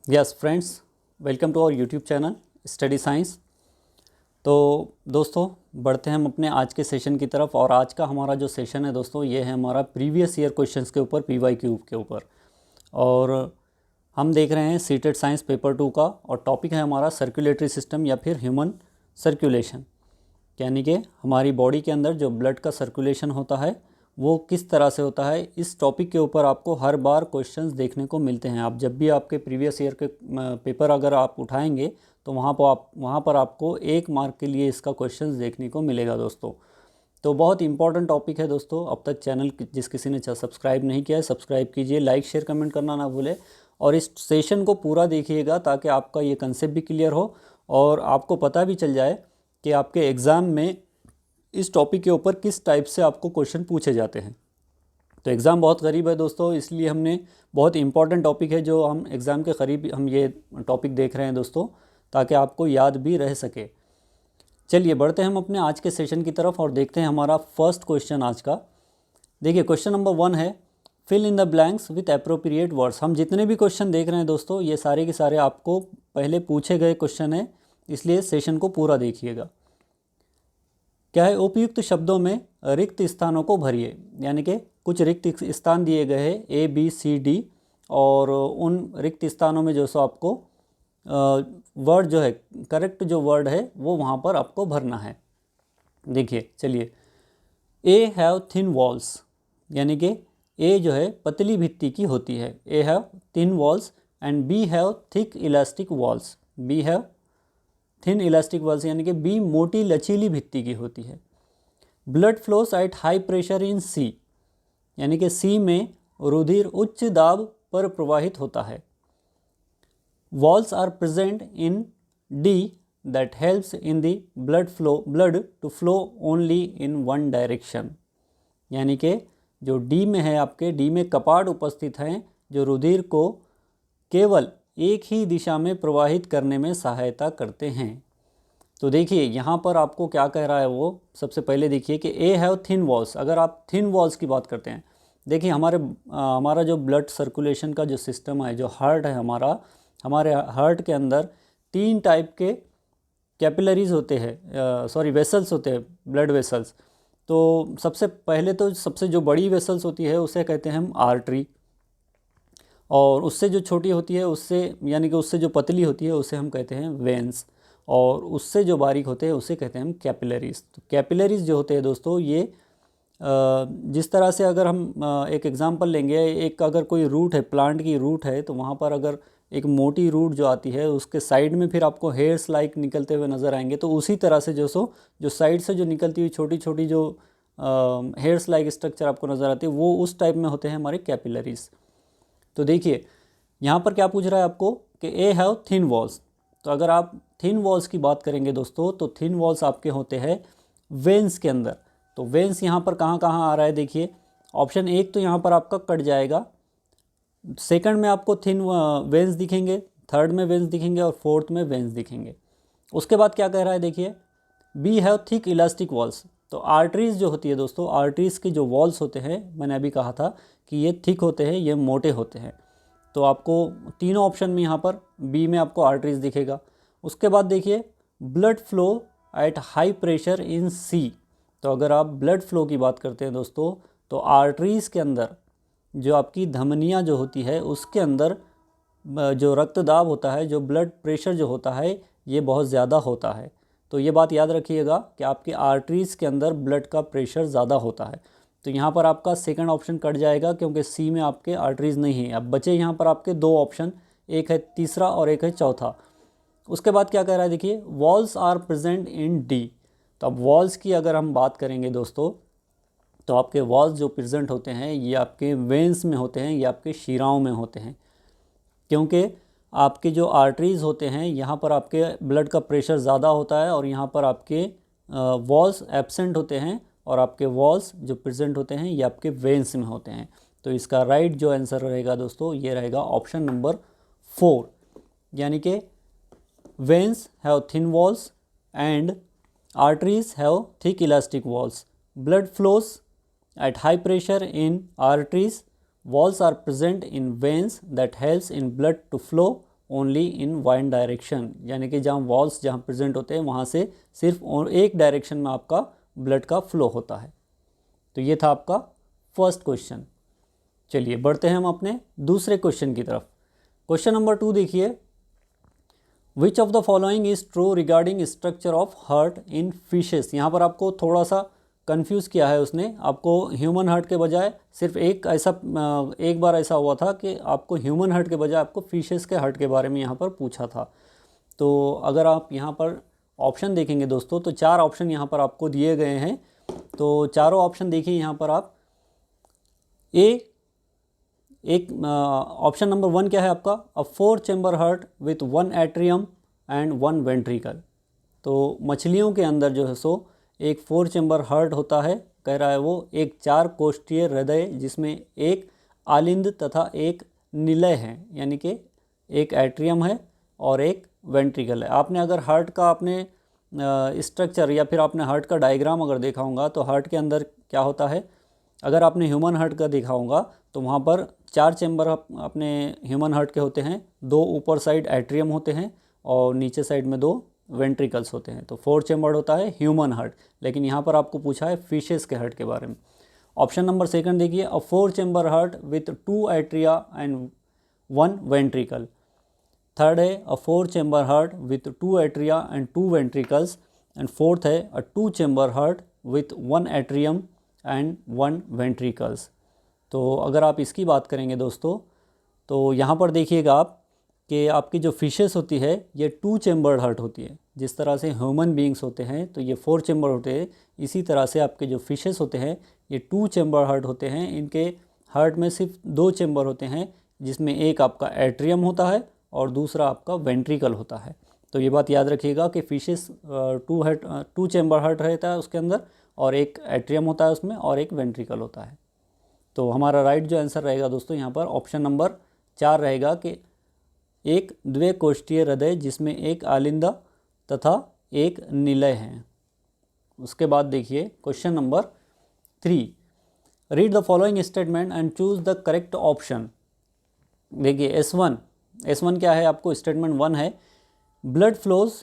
Yes friends, welcome to our YouTube channel study science. तो दोस्तों, बढ़ते हैं हम अपने आज के सेशन की तरफ। और आज का हमारा जो सेशन है दोस्तों, ये है हमारा प्रीवियस ईयर क्वेश्चंस के ऊपर, PYQ के ऊपर। और हम देख रहे हैं सीटेट साइंस पेपर 2 का, और टॉपिक है हमारा सर्कुलेटरी सिस्टम या फिर ह्यूमन सर्कुलेशन, यानी कि हमारी बॉडी के अंदर जो ब्लड का सर्कुलेशन होता है वो किस तरह से होता है। इस टॉपिक के ऊपर आपको हर बार क्वेश्चंस देखने को मिलते हैं। आप जब भी आपके प्रीवियस ईयर के पेपर अगर आप उठाएंगे तो वहाँ पर आपको 1 मार्क के लिए इसका क्वेश्चंस देखने को मिलेगा दोस्तों। तो बहुत इंपॉर्टेंट टॉपिक है दोस्तों। अब तक चैनल जिस किसी ने सब्सक्राइब नहीं किया है, सब्सक्राइब कीजिए, लाइक शेयर कमेंट करना ना भूलें, और इस सेशन को पूरा देखिएगा ताकि आपका ये कंसेप्ट भी क्लियर हो और आपको पता भी चल जाए कि आपके एग्ज़ाम में इस टॉपिक के ऊपर किस टाइप से आपको क्वेश्चन पूछे जाते हैं। तो एग्ज़ाम बहुत करीब है दोस्तों, इसलिए हमने बहुत इंपॉर्टेंट टॉपिक है जो हम एग्ज़ाम के करीब हम ये टॉपिक देख रहे हैं दोस्तों, ताकि आपको याद भी रह सके। चलिए बढ़ते हैं हम अपने आज के सेशन की तरफ और देखते हैं हमारा फर्स्ट क्वेश्चन आज का। देखिए, क्वेश्चन नंबर 1 है, fill in the blanks with appropriate words. हम जितने भी क्वेश्चन देख रहे हैं दोस्तों, ये सारे के सारे आपको पहले पूछे गए क्वेश्चन हैं, इसलिए सेशन को पूरा देखिएगा। क्या है, उपयुक्त शब्दों में रिक्त स्थानों को भरिए, यानी कि कुछ रिक्त स्थान दिए गए हैं ABCD, और उन रिक्त स्थानों में जो सो आपको वर्ड जो है, करेक्ट जो वर्ड है वो वहाँ पर आपको भरना है। देखिए चलिए, ए हैव थिन वॉल्स, यानी कि ए जो है पतली भित्ति की होती है, A have thin walls, and B have thick elastic walls, B have thin elastic walls, यानी कि बी मोटी लचीली भित्ति की होती है। Blood flows at high pressure in C, यानी कि सी में रुधिर उच्च दाब पर प्रवाहित होता है। Walls are present in D that helps in the blood to flow only in one direction, यानी कि जो डी में है, आपके डी में कपाट उपस्थित हैं जो रुधिर को केवल एक ही दिशा में प्रवाहित करने में सहायता करते हैं। तो देखिए यहाँ पर आपको क्या कह रहा है वो, सबसे पहले देखिए कि ए हैव थिन वॉल्स। अगर आप थिन वॉल्स की बात करते हैं, देखिए हमारा जो ब्लड सर्कुलेशन का जो सिस्टम है, जो हार्ट है हमारे हार्ट के अंदर 3 टाइप के कैपिलरीज होते हैं, वेसल्स होते हैं, ब्लड वेसल्स। तो सबसे पहले तो सबसे जो बड़ी वेसल्स होती है उसे कहते हैं हम आर्टरी, और उससे जो छोटी होती है उससे, यानी कि उससे जो पतली होती है उसे हम कहते हैं वेंस, और उससे जो बारीक होते हैं उसे कहते हैं हम कैपिलरीज। तो कैपिलरीज जो होते हैं दोस्तों, ये जिस तरह से अगर हम एक एग्जांपल लेंगे, एक अगर कोई रूट है, प्लांट की रूट है, तो वहाँ पर अगर एक मोटी रूट जो आती है उसके साइड में फिर आपको हेयर्स लाइक निकलते हुए नज़र आएंगे। तो उसी तरह से जो साइड से जो निकलती हुई छोटी छोटी जो हेयर्स लाइक स्ट्रक्चर आपको नज़र आती है, वो उस टाइप में होते हैं हमारे कैपिलरीज। तो देखिए यहाँ पर क्या पूछ रहा है आपको कि ए हैव थिन वॉल्स। तो अगर आप थिन वॉल्स की बात करेंगे दोस्तों, तो थिन वॉल्स आपके होते हैं वेंस के अंदर। तो वेंस यहाँ पर कहाँ कहाँ आ रहा है, देखिए ऑप्शन 1 तो यहाँ पर आपका कट जाएगा, सेकंड में आपको थिन वेंस दिखेंगे, थर्ड में वेंस दिखेंगे, और फोर्थ में वेंस दिखेंगे। उसके बाद क्या कह रहा है, देखिए B have thick elastic walls. तो आर्टरीज जो होती है दोस्तों, आर्टरीज के जो वॉल्स होते हैं, मैंने अभी कहा था कि ये थिक होते हैं, ये मोटे होते हैं। तो आपको तीनों ऑप्शन में यहाँ पर बी में आपको आर्टरीज दिखेगा। उसके बाद देखिए blood flow at high pressure in C. तो अगर आप ब्लड फ्लो की बात करते हैं दोस्तों, तो आर्टरीज के अंदर जो आपकी धमनियाँ जो होती है उसके अंदर जो रक्तदाब होता है, जो ब्लड प्रेशर जो होता है, ये बहुत ज़्यादा होता है। तो ये बात याद रखिएगा कि आपकी आर्टरीज़ के अंदर ब्लड का प्रेशर ज़्यादा होता है। तो यहाँ पर आपका सेकंड ऑप्शन कट जाएगा, क्योंकि सी में आपके आर्टरीज़ नहीं है। अब बचे यहाँ पर आपके 2 ऑप्शन, एक है तीसरा और एक है चौथा। उसके बाद क्या कह रहा है, देखिए walls are present in D. तो अब वॉल्स की अगर हम बात करेंगे दोस्तों, तो आपके वॉल्स जो प्रेजेंट होते हैं ये आपके वेंस में होते हैं, ये आपके शिराओं में होते हैं, क्योंकि आपके जो आर्टरीज़ होते हैं यहाँ पर आपके ब्लड का प्रेशर ज़्यादा होता है, और यहाँ पर आपके वॉल्स एब्सेंट होते हैं, और आपके वॉल्स जो प्रेजेंट होते हैं ये आपके वेंस में होते हैं। तो इसका राइट जो आंसर रहेगा दोस्तों, ये रहेगा ऑप्शन नंबर 4, यानी कि veins have thin walls and arteries have thick elastic walls. Blood flows at high pressure in arteries, walls are present in veins that helps in blood to flow only in one direction, यानी कि जहाँ walls जहाँ present होते हैं वहाँ से सिर्फ एक डायरेक्शन में आपका ब्लड का फ्लो होता है। तो ये था आपका फर्स्ट क्वेश्चन। चलिए बढ़ते हैं हम अपने दूसरे क्वेश्चन की तरफ। क्वेश्चन नंबर 2 देखिए, which of the following is true regarding structure of heart in fishes. यहाँ पर आपको थोड़ा सा कंफ्यूज किया है उसने, आपको ह्यूमन हार्ट के बजाय सिर्फ एक बार ऐसा हुआ था कि आपको ह्यूमन हार्ट के बजाय आपको फिशेस के हार्ट के बारे में यहाँ पर पूछा था। तो अगर आप यहाँ पर ऑप्शन देखेंगे दोस्तों तो 4 ऑप्शन यहाँ पर आपको दिए गए हैं। तो चारों ऑप्शन देखिए यहाँ पर आप, ऑप्शन नंबर 1 क्या है आपका, अ 4 chamber heart with 1 atrium and 1 ventricle. तो मछलियों के अंदर जो है सो एक 4 चेंबर हार्ट होता है, कह रहा है वो एक 4 कोष्ठीय हृदय जिसमें एक आलिंद तथा एक निलय है, यानी कि एक एट्रियम है और एक वेंट्रिकल है। आपने अगर हार्ट का आपने स्ट्रक्चर या फिर आपने हार्ट का डायग्राम अगर देखा होगा तो हार्ट के अंदर क्या होता है, अगर आपने ह्यूमन हार्ट का देखा होगा तो वहाँ पर 4 चेंबर अपने ह्यूमन हार्ट के होते हैं, 2 ऊपर साइड एट्रियम होते हैं और नीचे साइड में 2 वेंट्रिकल्स होते हैं। तो 4 चेंबर होता है ह्यूमन हार्ट, लेकिन यहाँ पर आपको पूछा है फिशेस के हार्ट के बारे में। ऑप्शन नंबर 2 देखिए, अ 4 chamber heart with 2 atria and 1 ventricle. Third है अ 4 chamber heart with 2 atria and 2 ventricles. And fourth है अ 2 chamber heart with 1 atrium and 1 ventricles. तो अगर आप इसकी बात करेंगे दोस्तों तो यहाँ पर देखिएगा आप कि आपकी जो फिशेस होती है ये 2 चेंबर्ड हार्ट होती है। जिस तरह से ह्यूमन बींग्स होते हैं तो ये 4 चेंबर होते हैं, इसी तरह से आपके जो फिशेस होते हैं ये 2 चेंबर हार्ट होते हैं। इनके हार्ट में सिर्फ 2 चेंबर होते हैं, जिसमें एक आपका एट्रियम होता है और दूसरा आपका वेंट्रिकल होता है। तो ये बात याद रखिएगा कि फिशेस 2 चेंबर हार्ट रहता है उसके अंदर, और एक एट्रियम होता है उसमें और एक वेंट्रिकल होता है। तो हमारा राइट जो आंसर रहेगा दोस्तों यहाँ पर ऑप्शन नंबर 4 रहेगा कि एक द्विकोष्ठीय हृदय जिसमें एक आलिंदा तथा एक निलय है। उसके बाद देखिए question number 3, read the following statement and choose the correct option. देखिए S1 क्या है, आपको स्टेटमेंट 1 है, blood flows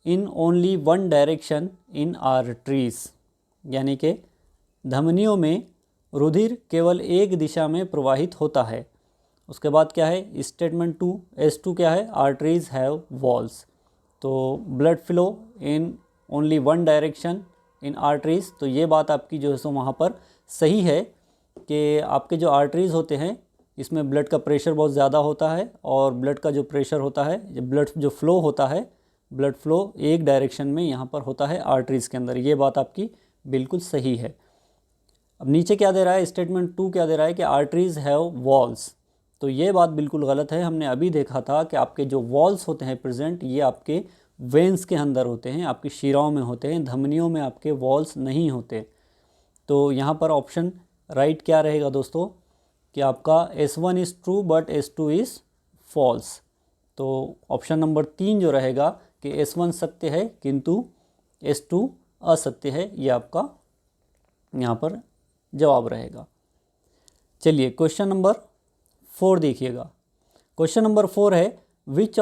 in only 1 direction in arteries, यानी कि धमनियों में रुधिर केवल एक दिशा में प्रवाहित होता है। उसके बाद क्या है स्टेटमेंट 2, S2 क्या है, आर्टरीज हैव वॉल्स। तो blood flow in only 1 direction in arteries, तो ये बात आपकी जो है सो वहाँ पर सही है कि आपके जो आर्टरीज होते हैं इसमें ब्लड का प्रेशर बहुत ज़्यादा होता है, और ब्लड का जो प्रेशर होता है, ब्लड जो फ्लो होता है, ब्लड फ्लो एक डायरेक्शन में यहाँ पर होता है आर्टरीज़ के अंदर। ये बात आपकी बिल्कुल सही है। अब नीचे क्या दे रहा है, स्टेटमेंट 2 क्या दे रहा है कि आर्टरीज़ हैव वॉल्स। तो ये बात बिल्कुल गलत है। हमने अभी देखा था कि आपके जो वॉल्स होते हैं प्रेजेंट, ये आपके वेंस के अंदर होते हैं, आपकी शिराओं में होते हैं, धमनियों में आपके वॉल्स नहीं होते। तो यहाँ पर ऑप्शन राइट क्या रहेगा दोस्तों कि आपका S1 is true but S2 is false. तो ऑप्शन नंबर 3 जो रहेगा कि S1 सत्य है किंतु S2 असत्य है, ये आपका यहाँ पर जवाब रहेगा। चलिए क्वेश्चन नंबर 4 देखिएगा। क्वेश्चन नंबर 4 है, विच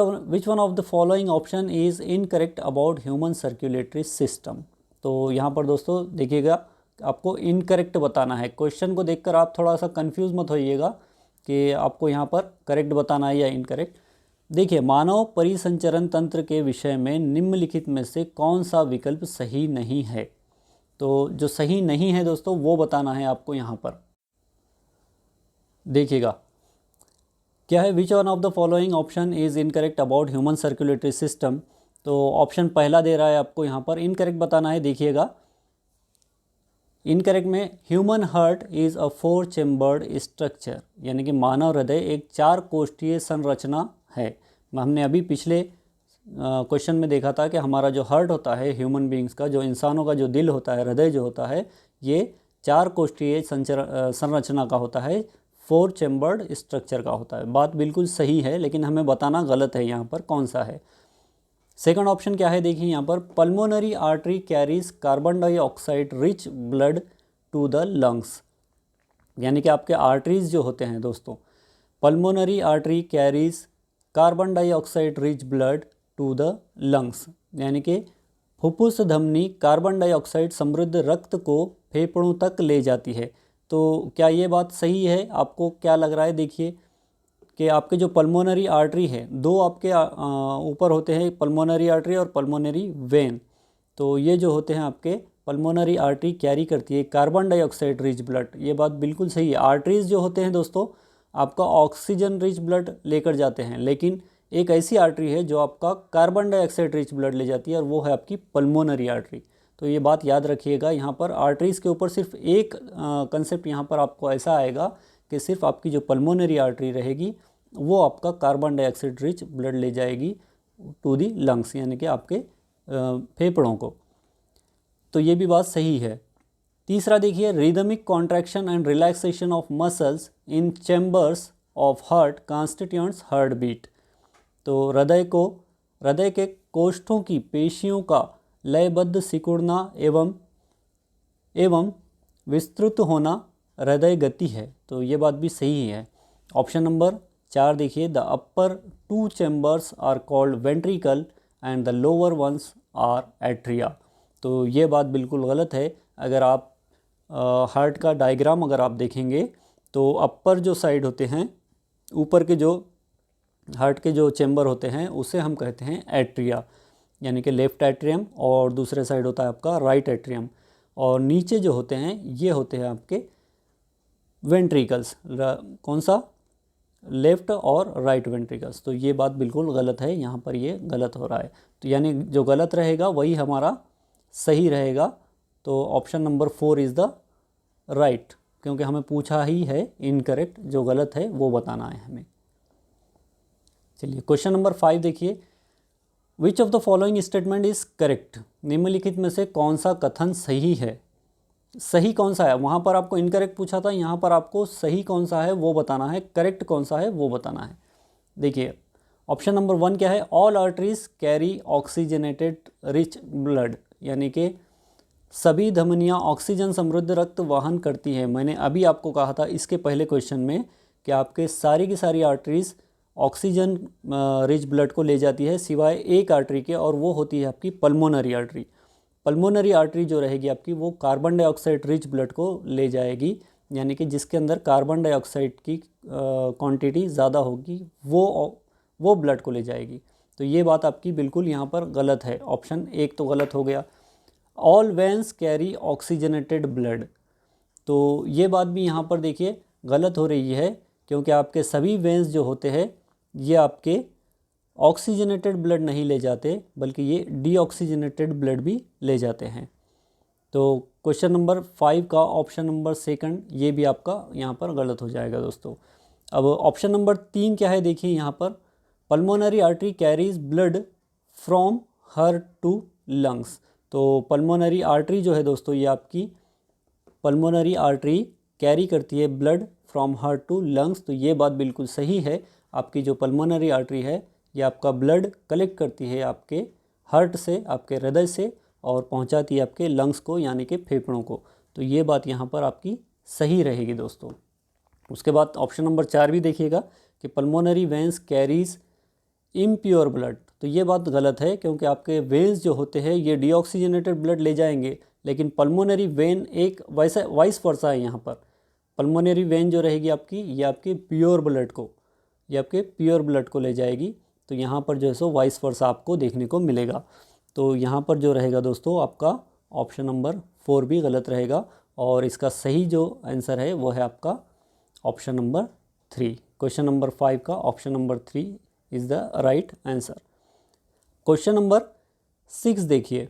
one of the following option is incorrect about human circulatory system. तो यहाँ पर दोस्तों देखिएगा आपको इनकरेक्ट बताना है। क्वेश्चन को देखकर आप थोड़ा सा कंफ्यूज मत होइएगा कि आपको यहाँ पर करेक्ट बताना है या इनकरेक्ट। देखिए, मानव परिसंचरण तंत्र के विषय में निम्नलिखित में से कौन सा विकल्प सही नहीं है। तो जो सही नहीं है दोस्तों वो बताना है आपको यहाँ पर। देखिएगा क्या है, विच one of the following option is incorrect about human circulatory system. तो ऑप्शन पहला दे रहा है आपको यहाँ पर इनकरेक्ट बताना है। देखिएगा इनकरेक्ट में human heart is a 4 chambered structure, यानी कि मानव हृदय एक 4 कोष्ठीय संरचना है। हमने अभी पिछले क्वेश्चन में देखा था कि हमारा जो हार्ट होता है ह्यूमन बींग्स का, जो इंसानों का जो दिल होता है, हृदय जो होता है, ये 4 कोष्ठीय संरचना का होता है, 4 चेम्बर्ड स्ट्रक्चर का होता है। बात बिल्कुल सही है, लेकिन हमें बताना गलत है यहाँ पर कौन सा है। सेकंड ऑप्शन क्या है, देखिए यहाँ पर pulmonary artery carries carbon dioxide rich blood to the lungs, यानी कि आपके आर्टरीज जो होते हैं दोस्तों, pulmonary artery carries carbon dioxide rich blood to the lungs, यानी कि फुफ्फुस धमनी कार्बन डाइऑक्साइड समृद्ध रक्त को फेफड़ों तक ले जाती है। तो क्या ये बात सही है? आपको क्या लग रहा है? देखिए कि आपके जो पल्मोनरी आर्टरी है, दो आपके ऊपर होते हैं, पल्मोनरी आर्टरी और पल्मोनरी वेन। तो ये जो होते हैं आपके पल्मोनरी आर्टरी कैरी करती है कार्बन डाइऑक्साइड रिच ब्लड। ये बात बिल्कुल सही है। आर्टरीज जो होते हैं दोस्तों आपका ऑक्सीजन रिच ब्लड लेकर जाते हैं, लेकिन एक ऐसी आर्टरी है जो आपका कार्बन डाइऑक्साइड रिच ब्लड ले जाती है और वो है आपकी पल्मोनरी आर्टरी। तो ये बात याद रखिएगा। यहाँ पर आर्टरीज़ के ऊपर सिर्फ एक कंसेप्ट यहाँ पर आपको ऐसा आएगा कि सिर्फ आपकी जो पल्मोनरी आर्टरी रहेगी वो आपका कार्बन डाइऑक्साइड रिच ब्लड ले जाएगी टू दी लंग्स, यानी कि आपके फेफड़ों को। तो ये भी बात सही है। तीसरा देखिए, rhythmic contraction and relaxation of muscles in chambers of heart constituents heart beat. तो हृदय के कोष्ठों की पेशियों का लयबद्ध सिकुड़ना एवं विस्तृत होना हृदय गति है। तो ये बात भी सही है। ऑप्शन नंबर 4 देखिए, the upper 2 chambers are called ventricle and the lower ones are atria. तो ये बात बिल्कुल गलत है। अगर आप हार्ट का डायग्राम अगर आप देखेंगे तो अपर जो साइड होते हैं, ऊपर के जो हार्ट के जो चैम्बर होते हैं उसे हम कहते हैं एट्रिया, यानी कि लेफ्ट एट्रियम, और दूसरे साइड होता है आपका राइट एट्रियम, और नीचे जो होते हैं ये होते हैं आपके वेंट्रिकल्स। कौन सा? लेफ्ट और राइट वेंट्रिकल्स। तो ये बात बिल्कुल गलत है, यहाँ पर ये गलत हो रहा है। तो यानी जो गलत रहेगा वही हमारा सही रहेगा। तो option number 4 is the right, क्योंकि हमें पूछा ही है इनकरेक्ट, जो गलत है वो बताना है हमें। चलिए क्वेश्चन नंबर 5 देखिए, which of the following statement is correct. निम्नलिखित में से कौन सा कथन सही है? सही कौन सा है? वहाँ पर आपको इनकरेक्ट पूछा था, यहाँ पर आपको सही कौन सा है वो बताना है, करेक्ट कौन सा है वो बताना है। देखिए ऑप्शन नंबर 1 क्या है? All arteries carry oxygenated rich blood, यानी कि सभी धमनियाँ ऑक्सीजन समृद्ध रक्त वहन करती हैं। मैंने अभी आपको कहा था इसके पहले क्वेश्चन में कि आपके सारी की सारी आर्टरीज ऑक्सीजन रिच ब्लड को ले जाती है सिवाय एक आर्टरी के, और वो होती है आपकी पल्मोनरी आर्टरी। पल्मोनरी आर्टरी जो रहेगी आपकी वो कार्बन डाइऑक्साइड रिच ब्लड को ले जाएगी, यानी कि जिसके अंदर कार्बन डाइऑक्साइड की क्वांटिटी ज़्यादा होगी वो ब्लड को ले जाएगी। तो ये बात आपकी बिल्कुल यहाँ पर गलत है। ऑप्शन 1 तो गलत हो गया। All veins carry oxygenated blood, तो ये बात भी यहाँ पर देखिए गलत हो रही है, क्योंकि आपके सभी वेन्स जो होते हैं ये आपके ऑक्सीजनेटेड ब्लड नहीं ले जाते, बल्कि ये डीऑक्सीजनेटेड ब्लड भी ले जाते हैं। तो क्वेश्चन नंबर 5 का ऑप्शन नंबर 2 ये भी आपका यहाँ पर गलत हो जाएगा दोस्तों। अब ऑप्शन नंबर 3 क्या है? देखिए यहाँ पर pulmonary artery carries blood from heart to lungs. तो पल्मोनरी आर्टरी जो है दोस्तों ये आपकी पल्मोनरी आर्टरी कैरी करती है blood from heart to lungs. तो ये बात बिल्कुल सही है। आपकी जो पल्मोनरी आर्टरी है ये आपका ब्लड कलेक्ट करती है आपके हार्ट से, आपके हृदय से, और पहुंचाती है आपके लंग्स को, यानी कि फेफड़ों को। तो ये बात यहाँ पर आपकी सही रहेगी दोस्तों। उसके बाद ऑप्शन नंबर 4 भी देखिएगा कि pulmonary veins carries impure blood. तो ये बात गलत है, क्योंकि आपके वेन्स जो होते हैं ये डीऑक्सीजनेटेड ब्लड ले जाएंगे, लेकिन पल्मोनरी वेन एक वैसा वाइस वर्सा है। यहाँ पर पल्मोनरी वेन जो रहेगी आपकी ये आपके प्योर ब्लड को ले जाएगी। तो यहाँ पर जो है सो वाइस वर्सा आपको देखने को मिलेगा। तो यहाँ पर जो रहेगा दोस्तों आपका ऑप्शन नंबर 4 भी गलत रहेगा, और इसका सही जो आंसर है वो है आपका ऑप्शन नंबर 3। क्वेश्चन नंबर 5 का option number 3 is the right answer. Question number 6 देखिए।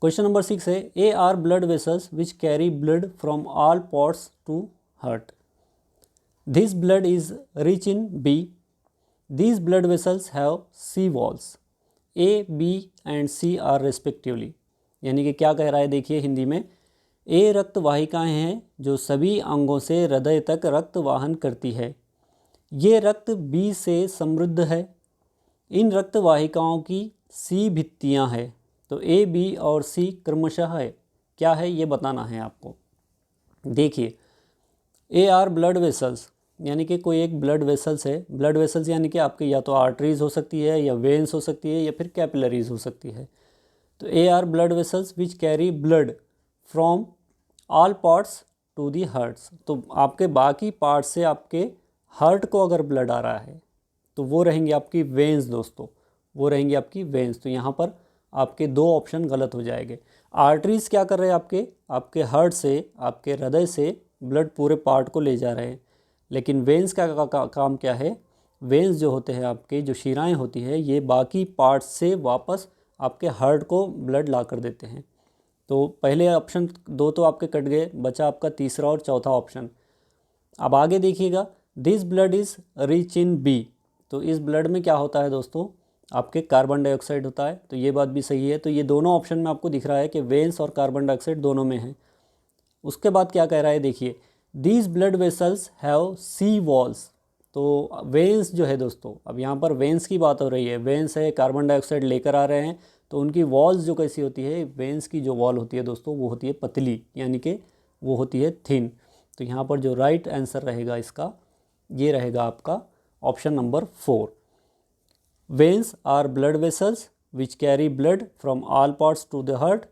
क्वेश्चन नंबर 6 है, A are blood vessels which carry blood from all parts to heart. This blood is rich in B. These blood vessels have C walls. A, B and C are respectively. यानी कि क्या कह रहा है देखिए हिंदी में, A रक्त वाहिकाएँ हैं जो सभी अंगों से हृदय तक रक्त वाहन करती है। ये रक्त B से समृद्ध है। इन रक्त वाहिकाओं की C भित्तियाँ हैं। तो A, B और C क्रमशः है क्या है ये बताना है आपको। देखिए A आर ब्लड वेसल्स, यानी कि कोई एक ब्लड वेसल्स है, ब्लड वेसल्स यानी कि आपके या तो आर्टरीज हो सकती है या वेन्स हो सकती है या फिर कैपिलरीज हो सकती है। तो A are blood vessels which carry blood from all parts to the hearts. तो आपके बाकी पार्ट से आपके हार्ट को अगर ब्लड आ रहा है तो वो रहेंगी आपकी वेन्स दोस्तों, वो रहेंगी आपकी वेन्स। तो यहाँ पर आपके दो ऑप्शन गलत हो जाएंगे। आर्टरीज क्या कर रहे हैं, आपके हार्ट से, आपके हृदय से ब्लड पूरे पार्ट को ले जा रहे हैं। लेकिन वेन्स का काम क्या है, वेन्स जो होते हैं आपके, जो शिराएं होती है, ये बाकी पार्ट्स से वापस आपके हार्ट को ब्लड ला कर देते हैं। तो पहले ऑप्शन दो तो आपके कट गए, बचा आपका तीसरा और चौथा ऑप्शन। अब आगे देखिएगा, this blood is rich in B. तो इस ब्लड में क्या होता है दोस्तों, आपके कार्बन डाइऑक्साइड होता है। तो ये बात भी सही है। तो ये दोनों ऑप्शन में आपको दिख रहा है कि वेन्स और कार्बन डाइऑक्साइड दोनों में है। उसके बाद क्या कह रहा है, देखिए, these blood vessels have C walls. तो वेन्स जो है दोस्तों, अब यहाँ पर वेन्स की बात हो रही है, वेन्स है, कार्बन डाइऑक्साइड लेकर आ रहे हैं, तो उनकी वॉल्स जो कैसी होती है, वेन्स की जो वॉल होती है दोस्तों वो होती है पतली, यानी कि वो होती है थिन। तो यहाँ पर जो राइट आंसर रहेगा इसका, ये रहेगा आपका option number 4। Veins are blood vessels which carry blood from all parts to the heart.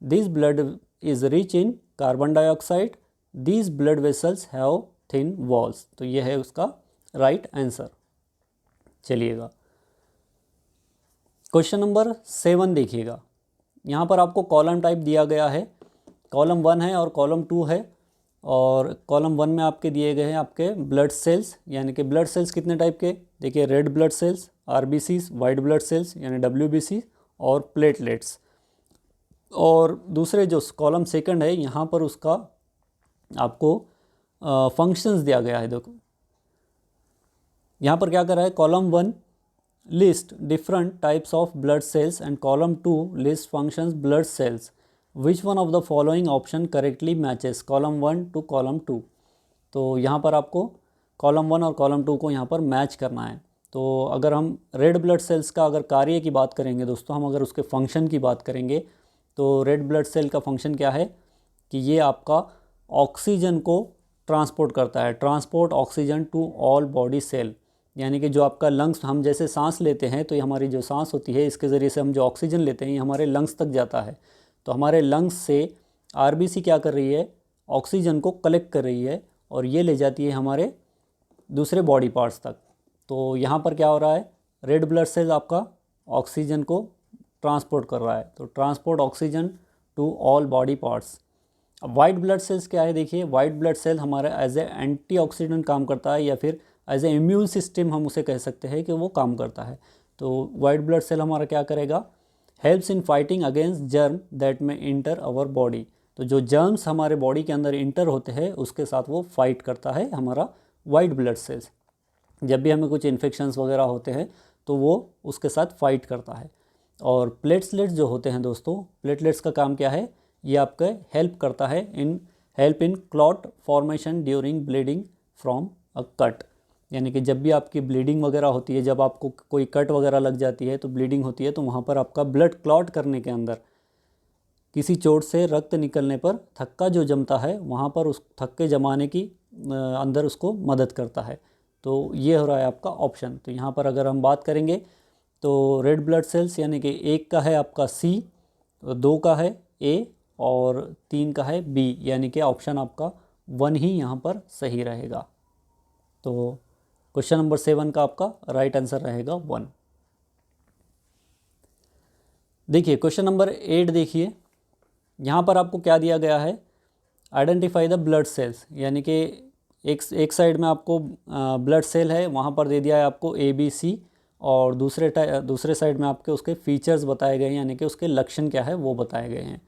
This blood is rich in carbon dioxide. These blood vessels have thin walls. तो ये है उसका राइट आंसर। चलिएगा क्वेश्चन नंबर 7 देखिएगा। यहाँ पर आपको column type दिया गया है, कॉलम 1 है और कॉलम 2 है। और कॉलम 1 में आपके दिए गए हैं आपके ब्लड सेल्स, यानी कि ब्लड सेल्स कितने टाइप के, देखिए, red blood cells, RBCs, white blood sales यानी डब्ल्यूबीसी, और प्लेटलेट्स। और दूसरे जो कॉलम सेकंड है, यहाँ पर उसका आपको फंक्शंस दिया गया है। देखो यहाँ पर क्या कर रहा है, column 1 list different types of blood cells and column 2 list functions blood cells. Which one of the following option correctly matches column 1 to column 2। तो यहाँ पर आपको कॉलम 1 और कॉलम 2 को यहाँ पर मैच करना है। तो अगर हम रेड ब्लड सेल्स का अगर कार्य की बात करेंगे दोस्तों, हम अगर उसके फंक्शन की बात करेंगे, तो रेड ब्लड सेल का फंक्शन क्या है कि ये आपका ऑक्सीजन को ट्रांसपोर्ट करता है, transport oxygen to all body cell. यानी कि जो आपका लंग्स, हम जैसे सांस लेते हैं तो ये हमारी जो सांस होती है, इसके ज़रिए से हम जो ऑक्सीजन लेते हैं ये हमारे लंग्स तक जाता है। तो हमारे लंग्स से आरबीसी क्या कर रही है, ऑक्सीजन को कलेक्ट कर रही है और ये ले जाती है हमारे दूसरे बॉडी पार्ट्स तक। तो यहाँ पर क्या हो रहा है, रेड ब्लड सेल आपका ऑक्सीजन को ट्रांसपोर्ट कर रहा है, तो transport oxygen to all body parts. अब वाइट ब्लड सेल्स क्या है, देखिए, वाइट ब्लड सेल हमारा एज ए एंटीऑक्सीडेंट काम करता है, या फिर एज ए इम्यून सिस्टम हम उसे कह सकते हैं कि वो काम करता है। तो वाइट ब्लड सेल हमारा क्या करेगा, helps in fighting against germ that में इंटर आवर बॉडी। तो जो जर्म्स हमारे बॉडी के अंदर इंटर होते हैं उसके साथ वो फाइट करता है हमारा वाइट ब्लड सेल्स। जब भी हमें कुछ इन्फेक्शंस वगैरह होते हैं तो वो उसके साथ फाइट करता है। और प्लेटलेट्स जो होते हैं दोस्तों, प्लेटलेट्स का काम क्या है, ये आपका हेल्प करता है help in clot formation during bleeding from a cut. यानी कि जब भी आपकी ब्लीडिंग वगैरह होती है, जब आपको कोई कट वगैरह लग जाती है तो ब्लीडिंग होती है, तो वहाँ पर आपका ब्लड क्लॉट करने के अंदर, किसी चोट से रक्त निकलने पर थक्का जो जमता है वहाँ पर उस थक्के जमाने की अंदर उसको मदद करता है। तो ये हो रहा है आपका ऑप्शन। तो यहाँ पर अगर हम बात करेंगे तो रेड ब्लड सेल्स यानी कि 1 का है आपका सी, 2 का है ए और 3 का है बी, यानी कि ऑप्शन आपका 1 ही यहाँ पर सही रहेगा। तो क्वेश्चन नंबर 7 का आपका राइट आंसर रहेगा 1। देखिए क्वेश्चन नंबर 8 देखिए, यहाँ पर आपको क्या दिया गया है, आइडेंटिफाई द ब्लड सेल्स। यानी कि एक साइड में आपको ब्लड सेल है, वहाँ पर दे दिया है आपको ABC, और दूसरे साइड में आपके उसके फीचर्स बताए गए हैं, यानी कि उसके लक्षण क्या है वो बताए गए हैं।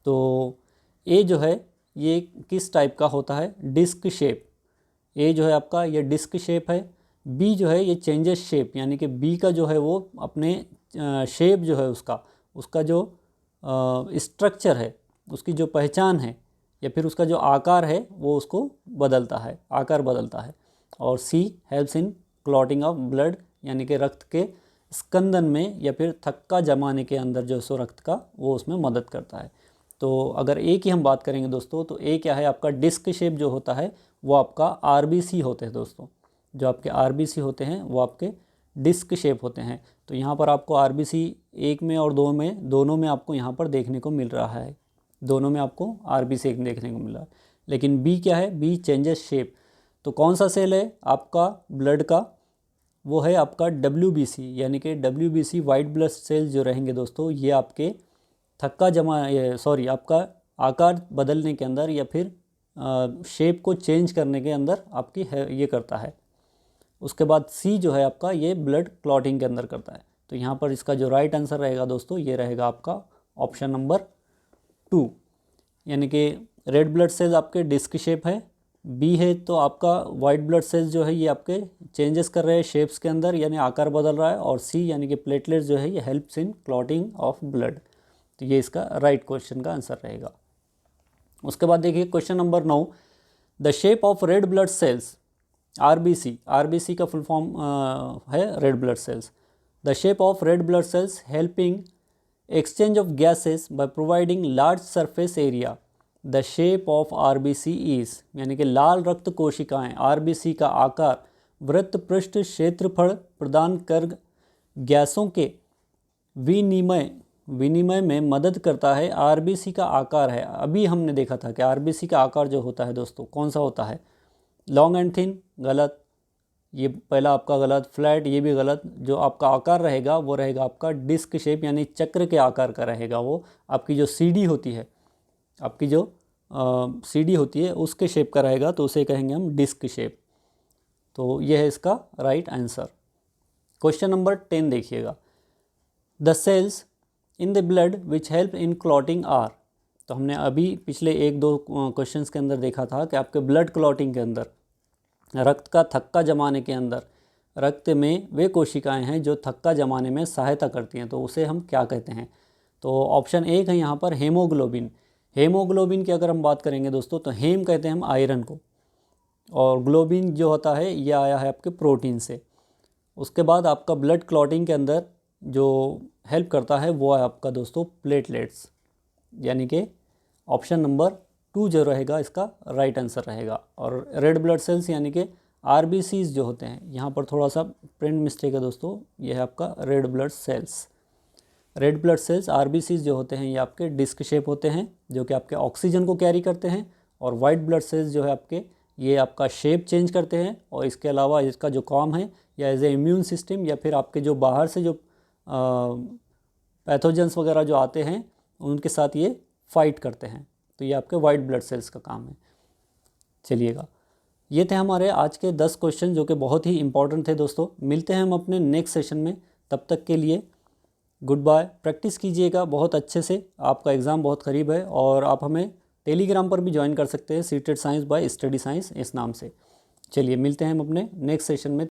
तो ए जो है ये किस टाइप का होता है, डिस्क शेप। ए जो है आपका ये डिस्क शेप है। बी जो है ये चेंजेस शेप, यानी कि बी का जो है वो अपने शेप जो है उसका जो स्ट्रक्चर है, उसकी जो पहचान है या फिर उसका जो आकार है वो उसको बदलता है, आकार बदलता है। और C helps in clotting of blood, यानी कि रक्त के स्कंदन में या फिर थक्का जमाने के अंदर जो सो रक्त का वो उसमें मदद करता है। तो अगर ए की हम बात करेंगे दोस्तों, तो ए क्या है आपका डिस्क शेप जो होता है वो आपका आरबीसी होते हैं दोस्तों। जो आपके आरबीसी होते हैं वो आपके डिस्क शेप होते हैं। तो यहाँ पर आपको आरबीसी 1 में और 2 में, दोनों में आपको यहाँ पर देखने को मिल रहा है। दोनों में आपको आरबीसी एक देखने को मिल रहा है। लेकिन बी क्या है, बी चेंजेस शेप। तो कौन सा सेल है आपका ब्लड का, वो है आपका WBC, यानी कि WBC वाइट ब्लड सेल जो रहेंगे दोस्तों, ये आपके थक्का जमा सॉरी आपका आकार बदलने के अंदर या फिर शेप को चेंज करने के अंदर आपकी ये करता है। उसके बाद सी जो है आपका, ये ब्लड क्लॉटिंग के अंदर करता है। तो यहाँ पर इसका जो राइट आंसर रहेगा दोस्तों, ये रहेगा आपका ऑप्शन नंबर 2, यानी कि रेड ब्लड सेल्स आपके डिस्क शेप है। बी है तो आपका वाइट ब्लड सेल्स जो है ये आपके चेंजेस कर रहे हैं शेप्स के अंदर, यानी आकार बदल रहा है। और सी यानी कि प्लेटलेट्स जो है ये helps in clotting of blood. तो ये इसका राइट क्वेश्चन का आंसर रहेगा। उसके बाद देखिए question number 9, the shape of red blood cells RBC, RBC का फुल फॉर्म है red blood cells. The shape of red blood cells helping exchange of gases by providing large surface area. The shape of RBC is, यानी कि लाल रक्त कोशिकाएं RBC का आकार वृत्त पृष्ठ क्षेत्रफल प्रदान कर गैसों के विनिमय में मदद करता है। RBC का आकार है, अभी हमने देखा था कि RBC का आकार जो होता है दोस्तों कौन सा होता है, लॉन्ग एंड थिन, गलत, ये पहला आपका गलत। फ्लैट, ये भी गलत। जो आपका आकार रहेगा वो रहेगा आपका डिस्क शेप, यानी चक्र के आकार का रहेगा वो। आपकी जो सीडी होती है, आपकी जो सीडी होती है उसके शेप का रहेगा, तो उसे कहेंगे हम डिस्क शेप। तो ये है इसका राइट आंसर। क्वेश्चन नंबर 10 देखिएगा, the cells in the blood which help in clotting are. तो हमने अभी पिछले 1-2 क्वेश्चंस के अंदर देखा था कि आपके ब्लड क्लॉटिंग के अंदर, रक्त का थक्का जमाने के अंदर, रक्त में वे कोशिकाएं हैं जो थक्का जमाने में सहायता करती हैं। तो उसे हम क्या कहते हैं? तो ऑप्शन 1 है यहाँ पर हेमोग्लोबिन। हेमोग्लोबिन की अगर हम बात करेंगे दोस्तों, तो हेम कहते हैं हम आयरन को, और ग्लोबिन जो होता है ये आया है आपके प्रोटीन से। उसके बाद आपका ब्लड क्लॉटिंग के अंदर जो हेल्प करता है वो है आपका दोस्तों प्लेटलेट्स, यानी कि ऑप्शन नंबर 2 जो रहेगा इसका राइट आंसर रहेगा। और रेड ब्लड सेल्स यानी कि आरबीसीज जो होते हैं, यहाँ पर थोड़ा सा प्रिंट मिस्टेक है दोस्तों, ये है आपका red blood cells. Red blood cells RBCs जो होते हैं ये आपके डिस्क शेप होते हैं, जो कि आपके ऑक्सीजन को कैरी करते हैं। और वाइट ब्लड सेल्स जो है आपके, ये आपका शेप चेंज करते हैं। और इसके अलावा इसका जो काम है, या एज ए इम्यून सिस्टम, या फिर आपके जो बाहर से जो पैथोजेंस वगैरह जो आते हैं उनके साथ ये फाइट करते हैं। तो ये आपके वाइट ब्लड सेल्स का काम है। चलिएगा, ये थे हमारे आज के 10 क्वेश्चन जो कि बहुत ही इंपॉर्टेंट थे दोस्तों। मिलते हैं हम अपने नेक्स्ट सेशन में, तब तक के लिए गुड बाय। प्रैक्टिस कीजिएगा बहुत अच्छे से, आपका एग्ज़ाम बहुत करीब है। और आप हमें टेलीग्राम पर भी ज्वाइन कर सकते हैं, seated science by study science इस नाम से। चलिए मिलते हैं हम अपने नेक्स्ट सेशन में।